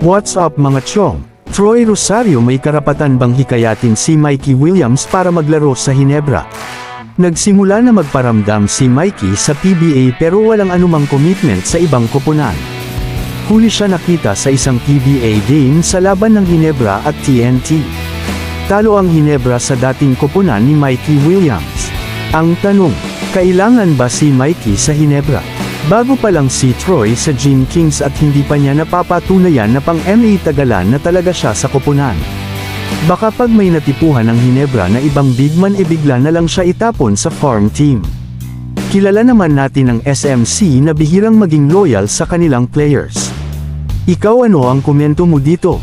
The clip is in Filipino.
What's up mga chong? Troy Rosario may karapatan bang hikayatin si Mikey Williams para maglaro sa Hinebra? Nagsimula na magparamdam si Mikey sa PBA pero walang anumang commitment sa ibang koponan. Huli siya nakita sa isang PBA game sa laban ng Hinebra at TNT. Talo ang Hinebra sa dating koponan ni Mikey Williams. Ang tanong, kailangan ba si Mikey sa Hinebra? Bago pa lang si Troy sa Gym Kings at hindi pa niya napapatunayan na pang-MA Tagalan na talaga siya sa koponan. Baka pag may natipuhan ng Hinebra na ibang bigman bigla na lang siya itapon sa farm team. Kilala naman natin ang SMC na bihirang maging loyal sa kanilang players. Ikaw ano ang komento mo dito?